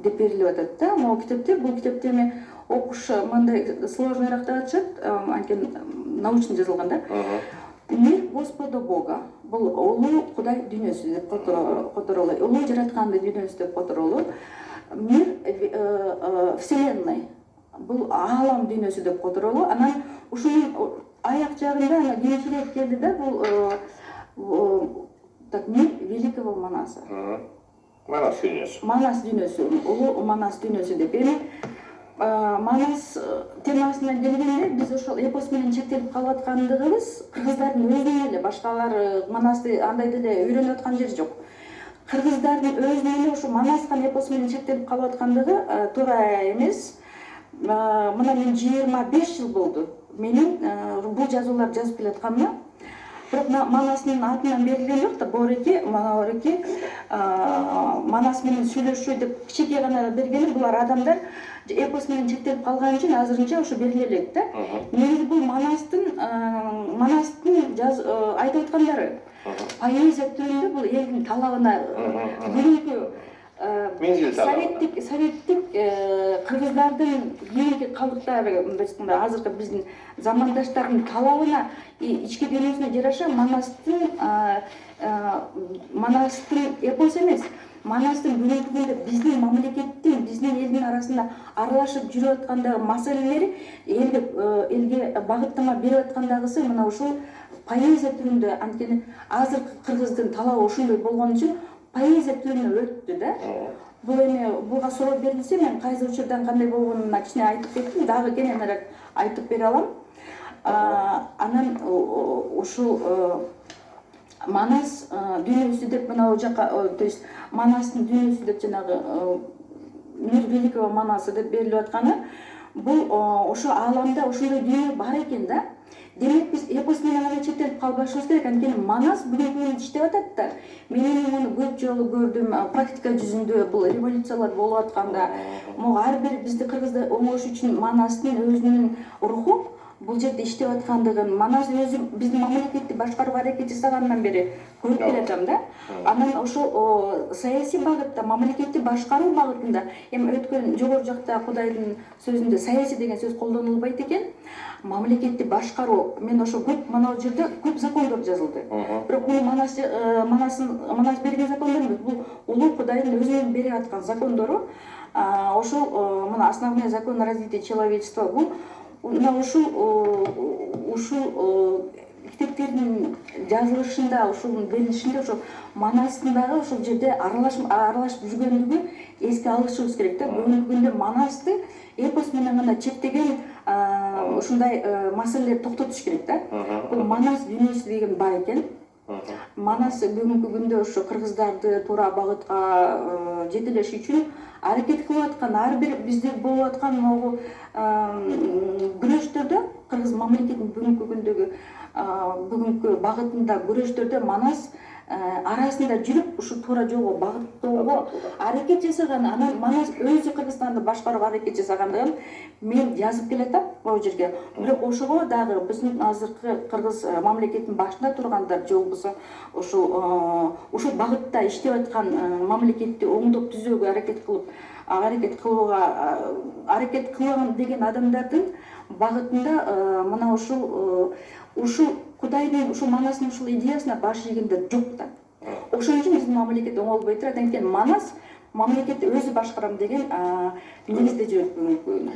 деп берилип атат да. Могу китептер, бул китепти эми окуш мындай сложныйраак деп атышат, анткени научно жазылган да. Мир Господа Бога. Бул улуу Кудай дүйнөсү деп которолу, улуу жаратканды дүйнөсү деп которолу. Мир вселенной. Бул аалам дүйнөсү деп которолу. Анан ушунун аяк жагында ана кийинчерээк келди да, бул так мир великого Манаса. Манас дүйнөсү. Манас дүйнөсү, улуу Манас дүйнөсү деп. Эми Манас темасына келгенде биз ошол эпос менен чектелип калып аткандыгыбыз кыргыздардын өзүнүн эле, башкалар Манасты андай деле үйрөнүп аткан жери жок. Кыргыздардын өзүнүн эле ушу Манаска эпос менен чектелип калып аткандыгы туура эмес. Мына мен 25 жыл болду менин бул жазууларды жазып келатканыма. Бирок Манастын атынан берилген жок да, Бореке, Манабореке Манас менен сүйлөшүү деп кичине гана бергени, булар адамдар эпос менен чектелип калган үчүн азырынча ошо бериле элек да. Негизи бул Манастын айтып аткандары поэзия түрүндө бул элдин талабына бүгүнкү советтик кыргыздардын кийинки калдыктары, мындай айтканда азыркы биздин замандаштардын талабына, ички дүйнөсүнө жараша Манастын эпос эмес, Манастын бүгүнкү күндө биздин мамлекеттин, биздин элдин арасында аралашып жүрүп аткандагы маселелери, элге багыттама берип аткандагысы мына ушул поэзия түрүндө. Анткени азыркы кыргыздын талабы ушундай болгон үчүн поэзия түрүнө өттү да. Бул эми буга суроо берилсе, мен кайсы учурдан кандай болгонуна кичине айтып кеттим, дагы кененирээк айтып бере алам. Анан ушул Манас дүйнөсү деп мына жака, то есть Манастын дүйнөсү деп жанагы мир великого Манаса деп берилип атканы, бул ошо ааламда ошондой дүйнө бар экен да. Демек биз эпос менен гана чектелип калбашыбыз керек. Анткени Манас бүгүнкү күндө иштеп атат да. Мен муну көп жолу көрдүм, практика жүзүндө бул революциялар болуп атканда, могу ар бир бизди кыргызды оңош үчүн Манастын өзүнүн руху бул жерде иштеп аткандыгын, Манас өзү биздин мамлекетти башкарууга аракет жасагандан бери көрүп келатам да. Анан ошол саясий багытта, мамлекетти башкаруу багытында, эми өткөн жогору жакта Кудайдын сөзүндө саясий деген сөз колдонулбайт экен. Мамлекетти башкаруу, мен ошо көп мына жерде көп закондор жазылды. Бирок бул Манас берген закондор эмес, бул улуу Кудайдын өзүнүн берип аткан закондору. Ошол мына основные законы развития человечества, бул мына ушул китептердин жазылышында, ушунун берилишинде ошо Манастын дагы ошол жерде аралашып жүргөндүгү эске алышыбыз керек да. Бүгүнкү күндө Манасты эпос менен гана чектеген ушундай маселелерди токтотуш керек да. Бул Манас дүйнөсү деген бар экен. Манас бүгүнкү күндө ошо кыргыздарды туура багытка жетелеш үчүн аракет кылып аткан, ар бир бизде болуп аткан могу күрөштөрдө, кыргыз мамлекетинин бүгүнкү багытында күрөштөрдө Манас арасында жүрүп ушу туура жолго багыттоого аракет жасаган. Анан Манас өзү Кыргызстанды башкарууга аракет жасагандыгын мен жазып келатам бул жерге. Бирок ошого дагы биздин азыркы кыргыз мамлекетинин башында тургандар же болбосо ушул багытта иштеп аткан мамлекетти оңдоп түзөөгө аракет кылган деген адамдардын багытында мына ушул Кудайдын ушул Манастын ушул идеясына баш ийгендер жок да. Ошон үчүн биздин мамлекет оңолбой турат. Анткени Манас мамлекетти өзү башкарам деген негизде жүрөт бүгүнкү күндө.